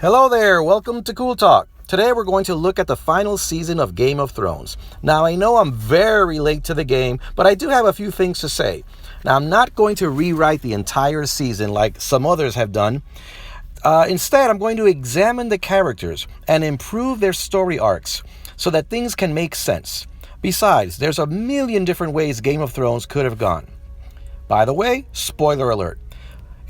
Hello there, welcome to Cool Talk. Today we're going to look at the final season of Game of Thrones. Now I know I'm very late to the game, but I do have a few things to say. Now I'm not going to rewrite the entire season like some others have done. Instead, I'm going to examine the characters and improve their story arcs so that things can make sense. Besides, there's a million different ways Game of Thrones could have gone. By the way, spoiler alert.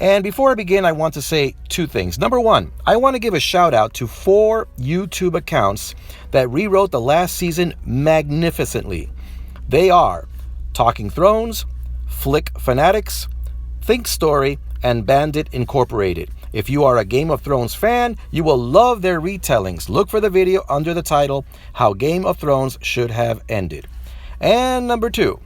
And before I begin, I want to say two things. Number one, I want to give a shout out to 4 YouTube accounts that rewrote the last season magnificently. They are Talking Thrones, Flick Fanatics, Think Story, and Bandit Incorporated. If you are a Game of Thrones fan, you will love their retellings. Look for the video under the title, How Game of Thrones Should Have Ended. And number two,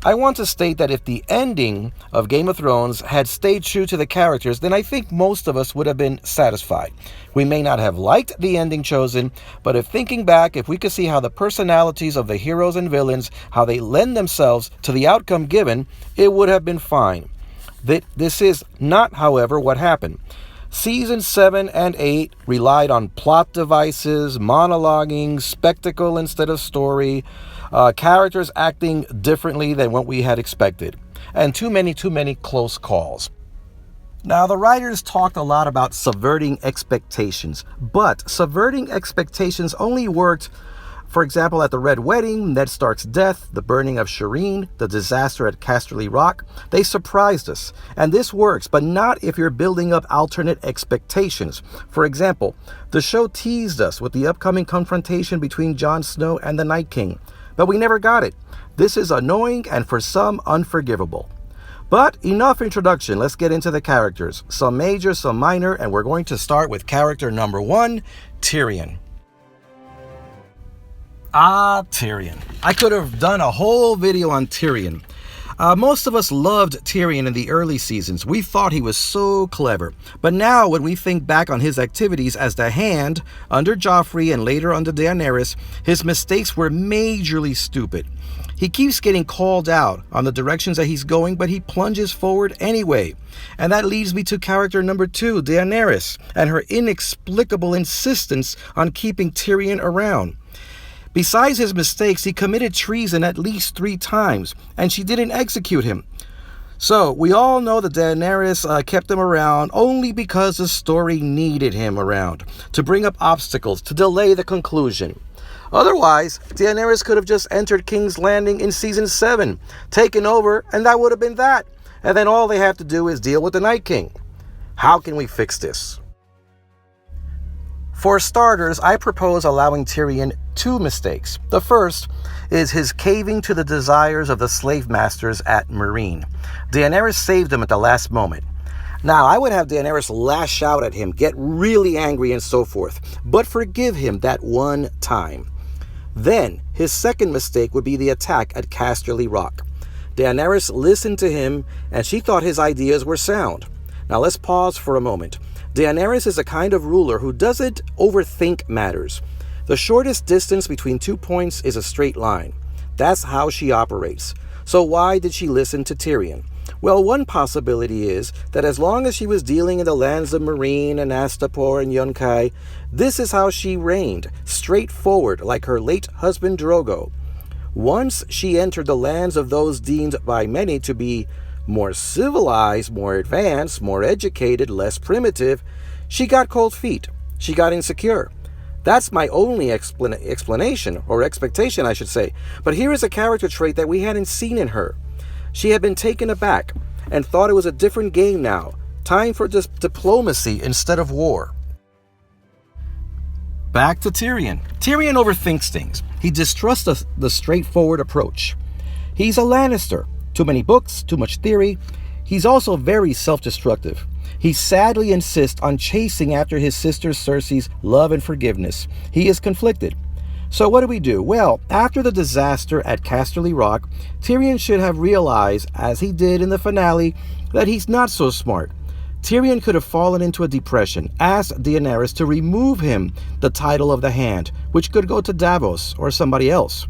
I want to state that if the ending of Game of Thrones had stayed true to the characters, then I think most of us would have been satisfied. We may not have liked the ending chosen, but if thinking back, if we could see how the personalities of the heroes and villains, how they lend themselves to the outcome given, it would have been fine. This is not, however, what happened. Season 7 and 8 relied on plot devices, monologuing, spectacle instead of story, characters acting differently than what we had expected, and too many close calls. Now, the writers talked a lot about subverting expectations, but subverting expectations only worked, for example, at the Red Wedding, Ned Stark's death, the burning of Shireen, the disaster at Casterly Rock. They surprised us, and this works, but not if you're building up alternate expectations. For example, the show teased us with the upcoming confrontation between Jon Snow and the Night King, but we never got it. This is annoying and for some unforgivable. But enough introduction, let's get into the characters. Some major, some minor, and we're going to start with character number 1, Tyrion. Tyrion. I could have done a whole video on Tyrion. Most of us loved Tyrion in the early seasons. We thought he was so clever. But now when we think back on his activities as the Hand, under Joffrey and later under Daenerys, his mistakes were majorly stupid. He keeps getting called out on the directions that he's going, but he plunges forward anyway. And that leads me to character number 2, Daenerys, and her inexplicable insistence on keeping Tyrion around. Besides his mistakes, he committed treason at least 3 times, and she didn't execute him. So, we all know that Daenerys kept him around only because the story needed him around, to bring up obstacles, to delay the conclusion. Otherwise, Daenerys could have just entered King's Landing in Season 7, taken over, and that would have been that. And then all they have to do is deal with the Night King. How can we fix this? For starters, I propose allowing Tyrion 2 mistakes. The first is his caving to the desires of the slave masters at Meereen. Daenerys saved him at the last moment. Now, I would have Daenerys lash out at him, get really angry and so forth, but forgive him that one time. Then, his second mistake would be the attack at Casterly Rock. Daenerys listened to him, and she thought his ideas were sound. Now, let's pause for a moment. Daenerys is a kind of ruler who doesn't overthink matters. The shortest distance between 2 points is a straight line. That's how she operates. So why did she listen to Tyrion? Well, one possibility is that as long as she was dealing in the lands of Meereen and Astapor and Yunkai, this is how she reigned, straightforward like her late husband Drogo. Once she entered the lands of those deemed by many to be more civilized, more advanced, more educated, less primitive, she got cold feet. She got insecure. That's my only explanation, or expectation, I should say. But here is a character trait that we hadn't seen in her. She had been taken aback and thought it was a different game now. Time for diplomacy instead of war. Back to Tyrion. Tyrion overthinks things. He distrusts the straightforward approach. He's a Lannister. Too many books, too much theory. He's also very self-destructive. He sadly insists on chasing after his sister Cersei's love and forgiveness. He is conflicted. So what do we do? Well, after the disaster at Casterly Rock, Tyrion should have realized, as he did in the finale, that he's not so smart. Tyrion could have fallen into a depression, asked Daenerys to remove him the title of the Hand, which could go to Davos or somebody else.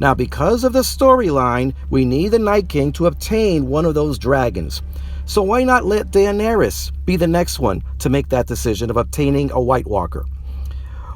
Now, because of the storyline, we need the Night King to obtain one of those dragons. So why not let Daenerys be the next one to make that decision of obtaining a White Walker?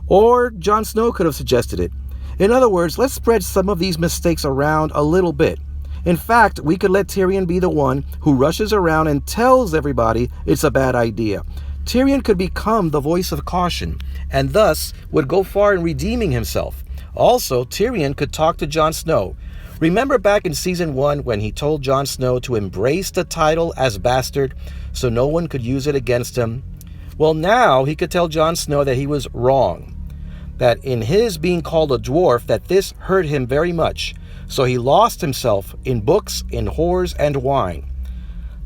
Or Jon Snow could have suggested it. In other words, let's spread some of these mistakes around a little bit. In fact, we could let Tyrion be the one who rushes around and tells everybody it's a bad idea. Tyrion could become the voice of caution, and thus would go far in redeeming himself. Also, Tyrion could talk to Jon Snow. Remember back in season 1 when he told Jon Snow to embrace the title as bastard so no one could use it against him? Well, now he could tell Jon Snow that he was wrong, that in his being called a dwarf, that this hurt him very much. So he lost himself in books, in whores, and wine.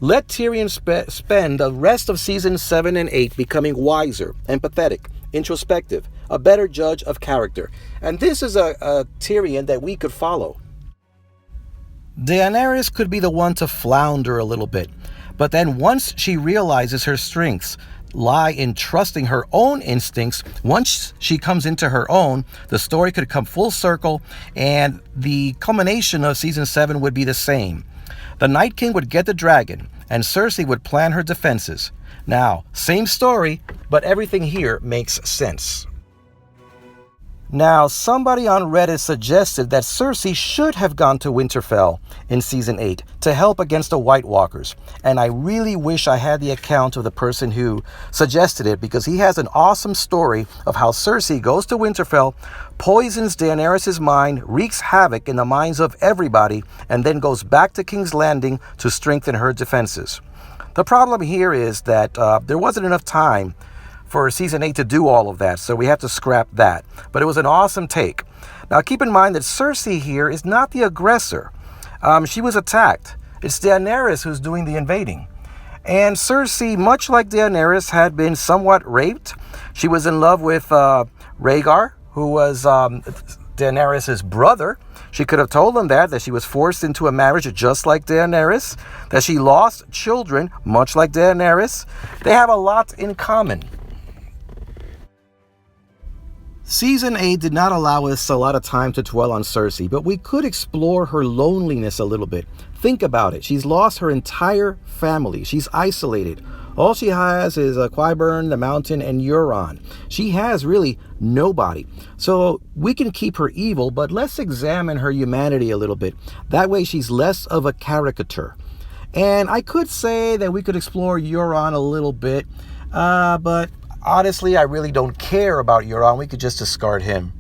Let Tyrion spend the rest of seasons 7 and 8 becoming wiser, empathetic, introspective, a better judge of character. And this is a Tyrion that we could follow. Daenerys could be the one to flounder a little bit, but then once she realizes her strengths lie in trusting her own instincts, once she comes into her own, the story could come full circle, and the culmination of season 7 would be the same. The Night King would get the dragon, and Cersei would plan her defenses. Now, same story, but everything here makes sense. Now, somebody on Reddit suggested that Cersei should have gone to Winterfell in Season 8 to help against the White Walkers. And I really wish I had the account of the person who suggested it, because he has an awesome story of how Cersei goes to Winterfell, poisons Daenerys' mind, wreaks havoc in the minds of everybody, and then goes back to King's Landing to strengthen her defenses. The problem here is that there wasn't enough time for Season 8 to do all of that, so we have to scrap that. But it was an awesome take. Now keep in mind that Cersei here is not the aggressor. She was attacked. It's Daenerys who's doing the invading. And Cersei, much like Daenerys, had been somewhat raped. She was in love with Rhaegar, who was Daenerys' brother. She could have told him that she was forced into a marriage just like Daenerys, that she lost children much like Daenerys. They have a lot in common. Season 8 did not allow us a lot of time to dwell on Cersei, but we could explore her loneliness a little bit. Think about it. She's lost her entire family. She's isolated. All she has is Qyburn, the Mountain, and Euron. She has really nobody. So we can keep her evil, but let's examine her humanity a little bit. That way she's less of a caricature. And I could say that we could explore Euron a little bit, but honestly, I really don't care about Euron. We could just discard him.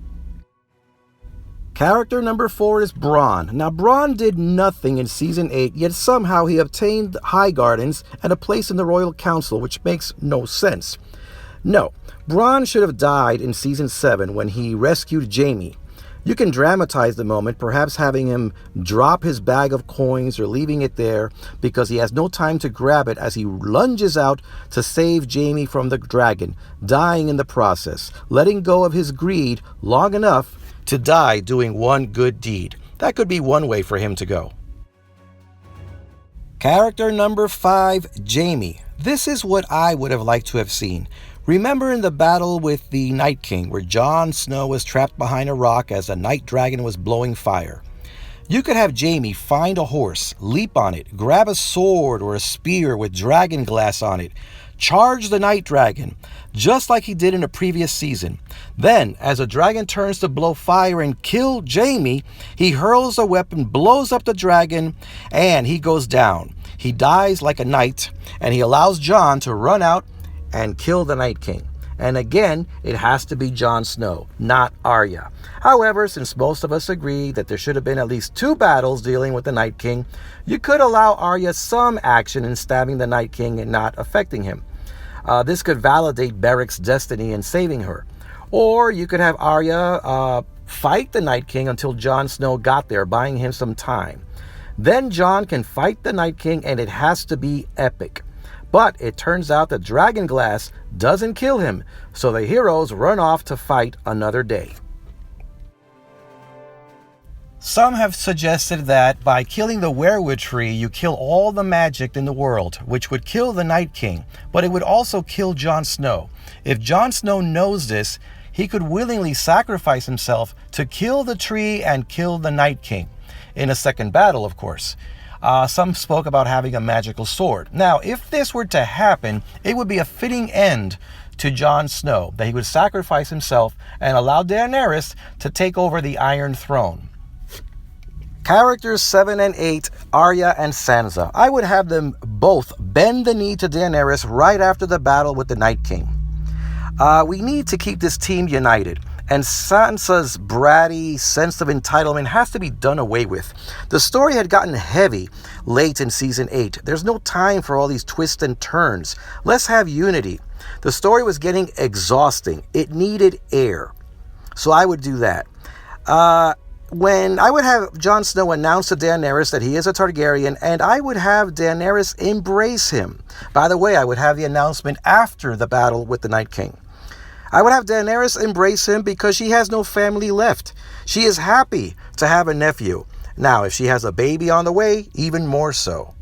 Character number 4 is Bronn. Now, Bronn did nothing in Season 8, yet somehow he obtained High Gardens and a place in the Royal Council, which makes no sense. No, Bronn should have died in Season 7 when he rescued Jaime. You can dramatize the moment, perhaps having him drop his bag of coins or leaving it there because he has no time to grab it as he lunges out to save Jaime from the dragon, dying in the process, letting go of his greed long enough to die doing one good deed. That could be one way for him to go. Character number 5, Jaime. This is what I would have liked to have seen. Remember in the battle with the Night King, where Jon Snow was trapped behind a rock as a night dragon was blowing fire? You could have Jaime find a horse, leap on it, grab a sword or a spear with dragon glass on it, charge the night dragon, just like he did in a previous season. Then, as a dragon turns to blow fire and kill Jaime, he hurls a weapon, blows up the dragon, and he goes down. He dies like a knight, and he allows Jon to run out and kill the Night King. And again, it has to be Jon Snow, not Arya. However, since most of us agree that there should have been at least 2 battles dealing with the Night King, you could allow Arya some action in stabbing the Night King and not affecting him. This could validate Beric's destiny in saving her. Or you could have Arya fight the Night King until Jon Snow got there, buying him some time. Then Jon can fight the Night King, and it has to be epic. But it turns out that dragon glass doesn't kill him, so the heroes run off to fight another day. Some have suggested that by killing the werewood tree, you kill all the magic in the world, which would kill the Night King, but it would also kill Jon Snow. If Jon Snow knows this, he could willingly sacrifice himself to kill the tree and kill the Night King. In a second battle, of course. Some spoke about having a magical sword. Now, if this were to happen, it would be a fitting end to Jon Snow, that he would sacrifice himself and allow Daenerys to take over the Iron Throne. Characters 7 and 8, Arya and Sansa. I would have them both bend the knee to Daenerys right after the battle with the Night King. We need to keep this team united, and Sansa's bratty sense of entitlement has to be done away with. The story had gotten heavy late in Season 8. There's no time for all these twists and turns. Let's have unity. The story was getting exhausting. It needed air. So I would do that. When I would have Jon Snow announce to Daenerys that he is a Targaryen, and I would have Daenerys embrace him. By the way, I would have the announcement after the battle with the Night King. I would have Daenerys embrace him because she has no family left. She is happy to have a nephew. Now, if she has a baby on the way, even more so.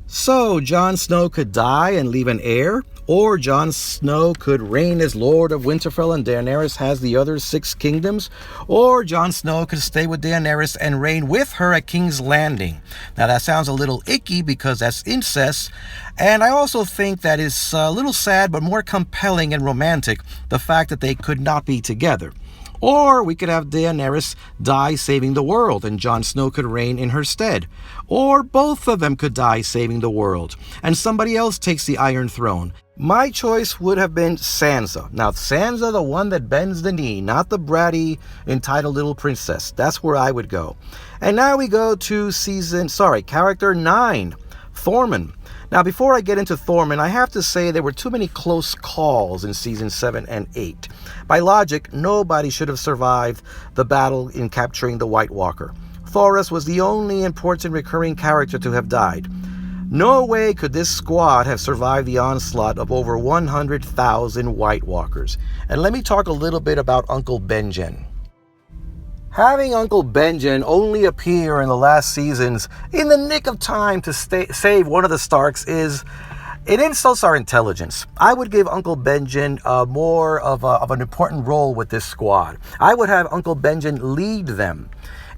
So, Jon Snow could die and leave an heir, or Jon Snow could reign as Lord of Winterfell and Daenerys has the other 6 kingdoms, or Jon Snow could stay with Daenerys and reign with her at King's Landing. Now that sounds a little icky because that's incest, and I also think that is a little sad but more compelling and romantic, the fact that they could not be together. Or we could have Daenerys die saving the world and Jon Snow could reign in her stead. Or both of them could die saving the world and somebody else takes the Iron Throne. My choice would have been Sansa. Now, Sansa, the one that bends the knee, not the bratty, entitled little princess. That's where I would go. And now we go to character 9, Tormund. Now, before I get into Tormund, I have to say there were too many close calls in Season 7 and 8. By logic, nobody should have survived the battle in capturing the White Walker. Thoros was the only important recurring character to have died. No way could this squad have survived the onslaught of over 100,000 White Walkers. And let me talk a little bit about Uncle Benjen. Having Uncle Benjen only appear in the last seasons in the nick of time to save one of the Starks it insults our intelligence. I would give Uncle Benjen more of an important role with this squad. I would have Uncle Benjen lead them.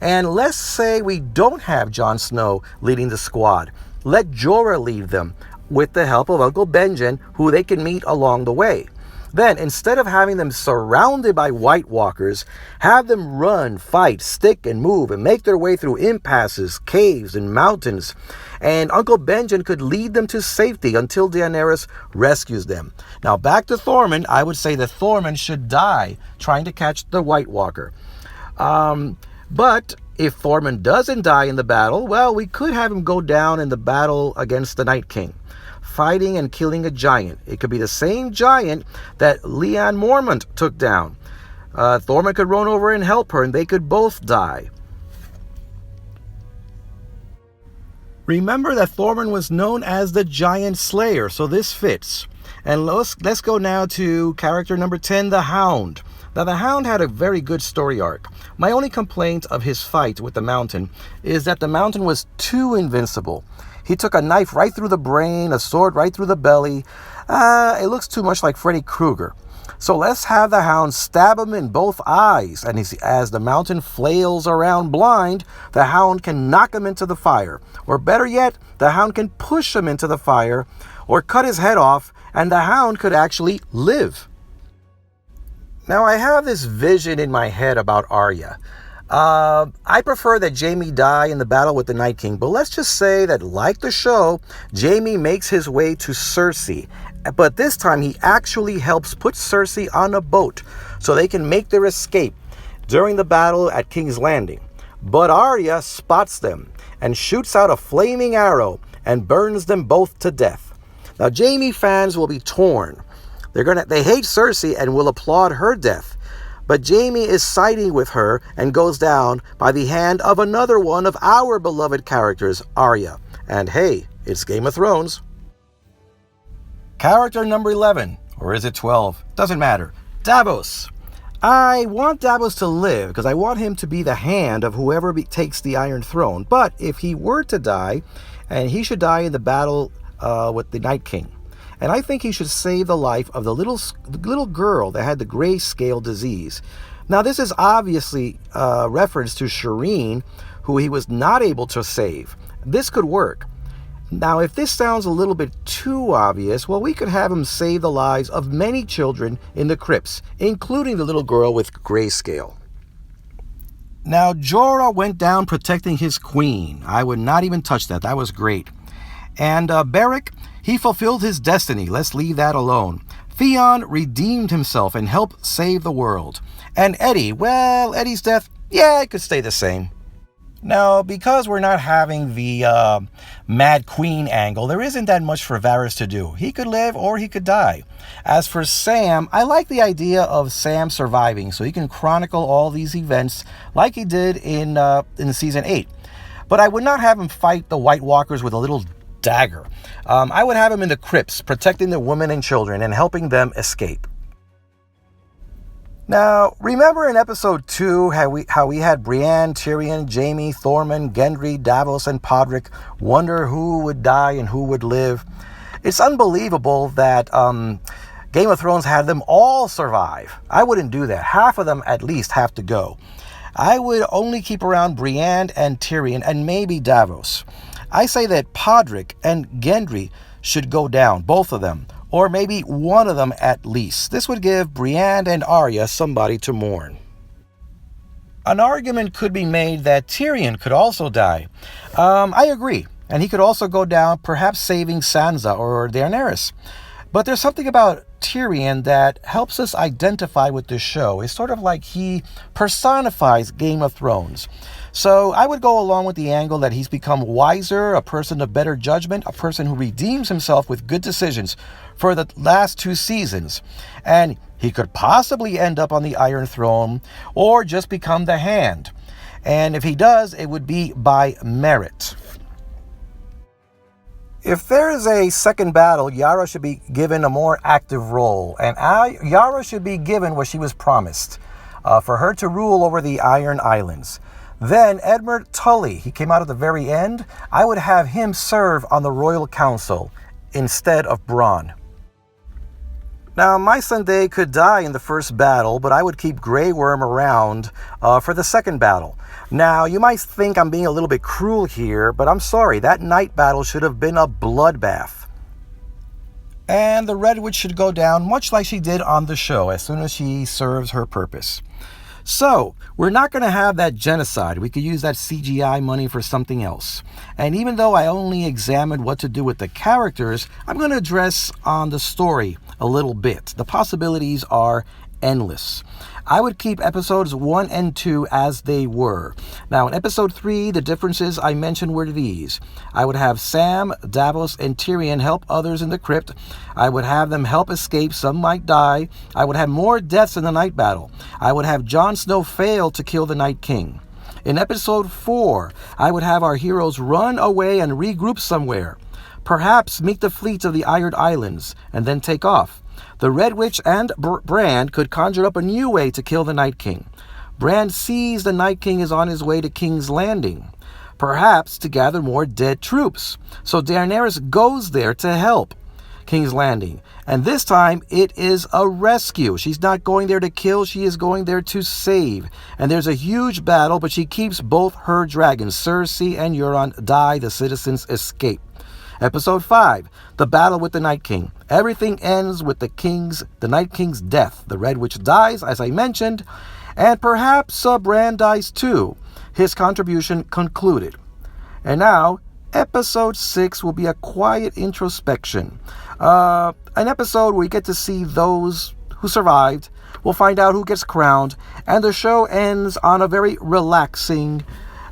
And let's say we don't have Jon Snow leading the squad. Let Jorah lead them with the help of Uncle Benjen, who they can meet along the way. Then, instead of having them surrounded by White Walkers, have them run, fight, stick, and move, and make their way through impasses, caves, and mountains. And Uncle Benjen could lead them to safety until Daenerys rescues them. Now, back to Tormund, I would say that Tormund should die trying to catch the White Walker. But if Tormund doesn't die in the battle, well, we could have him go down in the battle against the Night King, fighting and killing a giant. It could be the same giant that Lyanna Mormont took down. Tormund could run over and help her, and they could both die. Remember that Tormund was known as the Giant Slayer, so this fits. And let's go now to character number 10, the Hound. Now, the Hound had a very good story arc. My only complaint of his fight with the Mountain is that the Mountain was too invincible. He took a knife right through the brain, a sword right through the belly. It looks too much like Freddy Krueger. So let's have the Hound stab him in both eyes. And as the Mountain flails around blind, the Hound can knock him into the fire. Or better yet, the Hound can push him into the fire or cut his head off, and the Hound could actually live. Now, I have this vision in my head about Arya. I prefer that Jaime die in the battle with the Night King, but let's just say that, like the show, Jaime makes his way to Cersei. But this time, he actually helps put Cersei on a boat so they can make their escape during the battle at King's Landing. But Arya spots them and shoots out a flaming arrow and burns them both to death. Now, Jaime fans will be torn. They hate Cersei and will applaud her death. But Jaime is siding with her and goes down by the hand of another one of our beloved characters, Arya. And hey, it's Game of Thrones. Character number 11, or is it 12? Doesn't matter. Davos. I want Davos to live because I want him to be the hand of whoever takes the Iron Throne. But if he were to die, and he should die in the battle with the Night King. And I think he should save the life of the little girl that had the grayscale disease. Now, this is obviously reference to Shireen, who he was not able to save. this could work. Now, if this sounds a little bit too obvious, well, we could have him save the lives of many children in the crypts, including the little girl with grayscale. Now, Jorah went down protecting his queen. I would not even touch that. That was great. And Beric, he fulfilled his destiny. Let's leave that alone. Theon redeemed himself and helped save the world. And Eddie, well, Eddie's death, yeah, it could stay the same. Now, because we're not having the Mad Queen angle, there isn't that much for Varys to do. He could live or he could die. As for Sam, I like the idea of Sam surviving so he can chronicle all these events like he did in Season 8. But I would not have him fight the White Walkers with a little dagger. I would have him in the crypts, protecting the women and children and helping them escape. Now, remember in episode 2 how we had Brienne, Tyrion, Jaime, Tormund, Gendry, Davos, and Podrick wonder who would die and who would live? It's unbelievable that Game of Thrones had them all survive. I wouldn't do that. Half of them at least have to go. I would only keep around Brienne and Tyrion and maybe Davos. I say that Podrick and Gendry should go down, both of them. Or maybe one of them at least. This would give Brienne and Arya somebody to mourn. An argument could be made that Tyrion could also die. I agree. And he could also go down, perhaps saving Sansa or Daenerys. But there's something about Tyrion that helps us identify with this show. It's sort of like he personifies Game of Thrones. So I would go along with the angle that he's become wiser, a person of better judgment, a person who redeems himself with good decisions for the last 2 seasons. And he could possibly end up on the Iron Throne or just become the Hand. And if he does, it would be by merit. If there is a second battle, Yara should be given a more active role. And Yara should be given what she was promised, for her to rule over the Iron Islands. Then Edmund Tully, he came out at the very end. I would have him serve on the Royal Council instead of Bronn. Now, my Sunday could die in the first battle, but I would keep Grey Worm around for the second battle. Now, you might think I'm being a little bit cruel here, but I'm sorry. That night battle should have been a bloodbath. And the Red Witch should go down much like she did on the show as soon as she serves her purpose. So, we're not going to have that genocide. We could use that CGI money for something else. And even though I only examined what to do with the characters, I'm going to address on the story a little bit. The possibilities are endless. I would keep episodes 1 and 2 as they were. Now, in episode 3, the differences I mentioned were these. I would have Sam, Davos, and Tyrion help others in the crypt. I would have them help escape. Some might die. I would have more deaths in the night battle. I would have Jon Snow fail to kill the Night King. In episode 4, I would have our heroes run away and regroup somewhere. Perhaps meet the fleets of the Iron Islands and then take off. The Red Witch and Bran could conjure up a new way to kill the Night King. Bran sees the Night King is on his way to King's Landing, perhaps to gather more dead troops. So Daenerys goes there to help King's Landing. And this time, it is a rescue. She's not going there to kill, she is going there to save. And there's a huge battle, but she keeps both her dragons. Cersei and Euron die, the citizens escape. Episode 5, the battle with the Night King. Everything ends with the Night King's death. The Red Witch dies, as I mentioned, and perhaps Bran dies too. His contribution concluded. And now, episode 6 will be a quiet introspection. An episode where we get to see those who survived. We'll find out who gets crowned, and the show ends on a very relaxing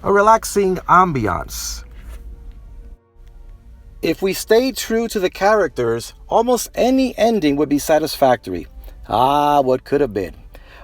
ambiance. If we stay true to the characters, almost any ending would be satisfactory. What could have been.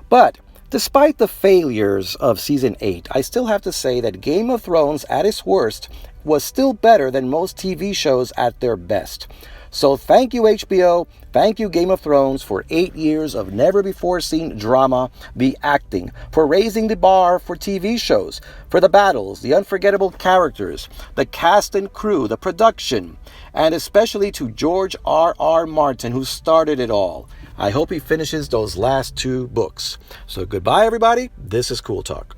But despite the failures of Season 8, I still have to say that Game of Thrones at its worst was still better than most TV shows at their best. So thank you HBO, thank you Game of Thrones for 8 years of never-before-seen drama, the acting, for raising the bar for TV shows, for the battles, the unforgettable characters, the cast and crew, the production, and especially to George R.R. Martin, who started it all. I hope he finishes those last 2 books. So goodbye everybody, this is Cool Talk.